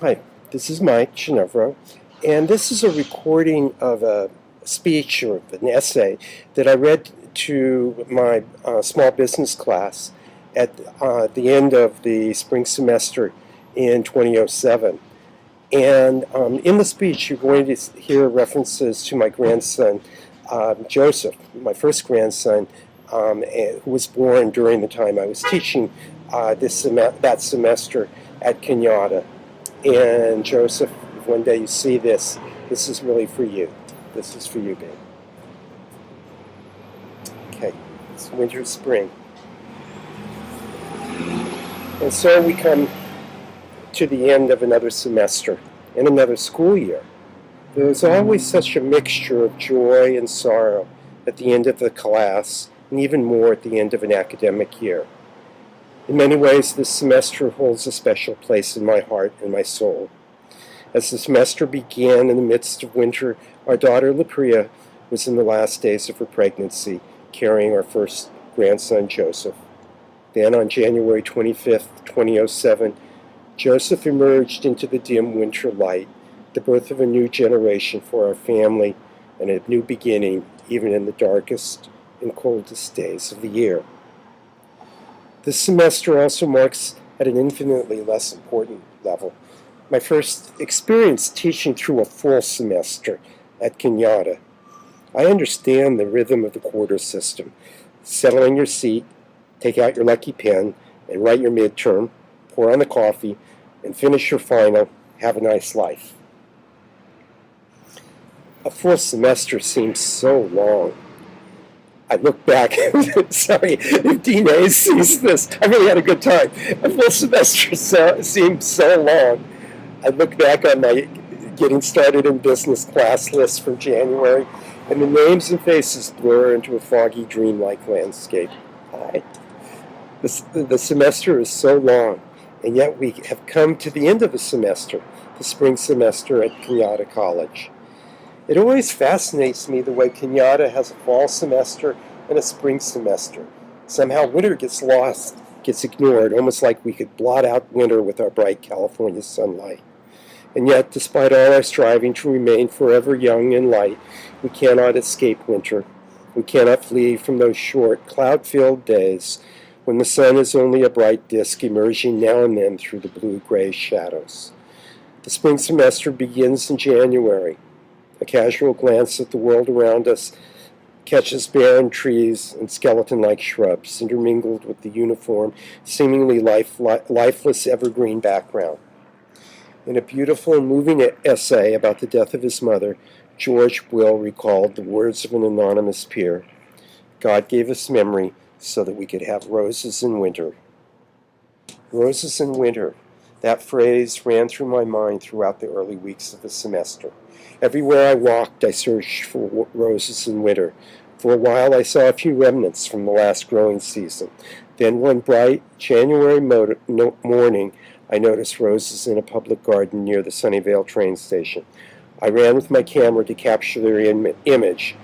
Hi, this is Mike Ginevro, and this is a recording of a speech or an essay that I read to my small business class at the end of the spring semester in 2007. And in the speech, you're going to hear references to my grandson, Joseph, my first grandson, who was born during the time I was teaching that semester at Kenyatta. And Joseph, if one day you see this, this is really for you. This is for you, babe. Okay, it's winter, spring. And so we come to the end of another semester and another school year. There's always such a mixture of joy and sorrow at the end of the class, and even more at the end of an academic year. In many ways, this semester holds a special place in my heart and my soul. As the semester began in the midst of winter, our daughter Lapria was in the last days of her pregnancy, carrying our first grandson, Joseph. Then on January 25th, 2007, Joseph emerged into the dim winter light, the birth of a new generation for our family and a new beginning, even in the darkest and coldest days of the year. This semester also marks, at an infinitely less important level, my first experience teaching through a full semester at Kenyatta. I understand the rhythm of the quarter system. Settle in your seat, take out your lucky pen, and write your midterm, pour on the coffee, and finish your final. Have a nice life. A full semester seems so long. I look back, sorry, if Dean Hayes sees this, I really had a good time. A full semester seems so long. I look back on my getting started in business class list from January, and the names and faces blur into a foggy, dreamlike landscape. The semester is so long, and yet we have come to the end of the semester, the spring semester at Kenyatta College. It always fascinates me the way Kenyatta has a fall semester and a spring semester. Somehow winter gets lost, gets ignored, almost like we could blot out winter with our bright California sunlight. And yet, despite all our striving to remain forever young and light, we cannot escape winter. We cannot flee from those short, cloud-filled days when the sun is only a bright disk emerging now and then through the blue-gray shadows. The spring semester begins in January. A casual glance at the world around us catches barren trees and skeleton-like shrubs intermingled with the uniform, seemingly lifeless evergreen background. In a beautiful and moving essay about the death of his mother, George Will recalled the words of an anonymous peer: "God gave us memory so that we could have roses in winter." Roses in winter. That phrase ran through my mind throughout the early weeks of the semester. Everywhere I walked, I searched for roses in winter. For a while, I saw a few remnants from the last growing season. Then one bright January morning, I noticed roses in a public garden near the Sunnyvale train station. I ran with my camera to capture their image.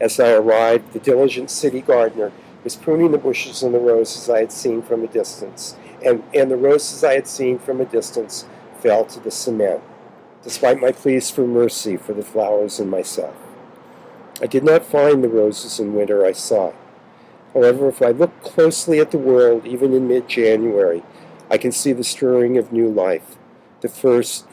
As I arrived, the diligent city gardener was pruning the bushes and the roses I had seen from a distance, and the roses I had seen from a distance fell to the cement, despite my pleas for mercy for the flowers and myself. I did not find the roses in winter I sought. However, if I look closely at the world, even in mid-January, I can see the stirring of new life. First,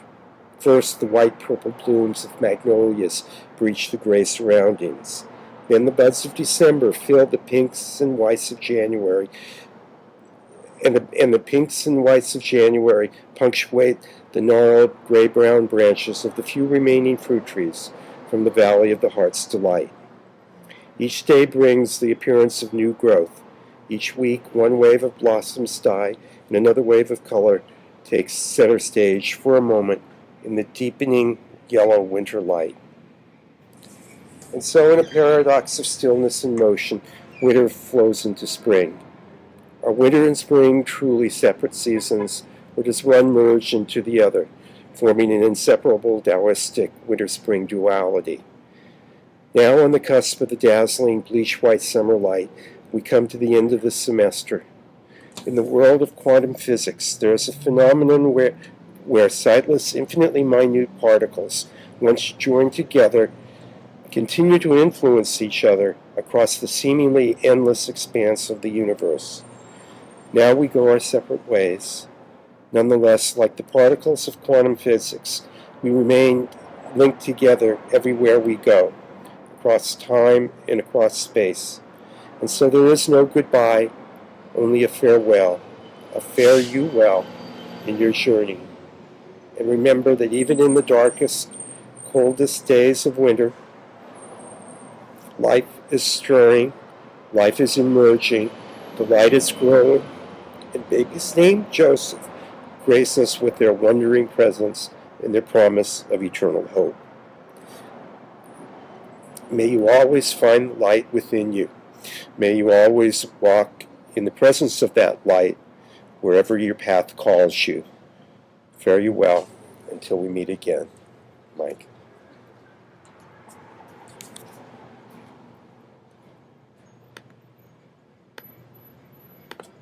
the white-purple blooms of magnolias breach the gray surroundings. Then the buds of December fill the pinks and whites of January, and the pinks and whites of January punctuate the gnarled gray-brown branches of the few remaining fruit trees from the Valley of the Heart's Delight. Each day brings the appearance of new growth. Each week, one wave of blossoms die, and another wave of color takes center stage for a moment in the deepening yellow winter light. And so, in a paradox of stillness and motion, winter flows into spring. Are winter and spring truly separate seasons, or does one merge into the other, forming an inseparable Taoistic winter-spring duality? Now, on the cusp of the dazzling bleach-white summer light, we come to the end of the semester. In the world of quantum physics, there is a phenomenon where sightless, infinitely minute particles, once joined together, continue to influence each other across the seemingly endless expanse of the universe. Now we go our separate ways. Nonetheless, like the particles of quantum physics, we remain linked together everywhere we go, across time and across space. And so there is no goodbye, only a farewell, a fare you well in your journey. And remember that even in the darkest, coldest days of winter, life is stirring, life is emerging, the light is growing, and babies named Joseph grace us with their wondering presence and their promise of eternal hope. May you always find light within you. May you always walk in the presence of that light wherever your path calls you. Fare you well until we meet again. Mike.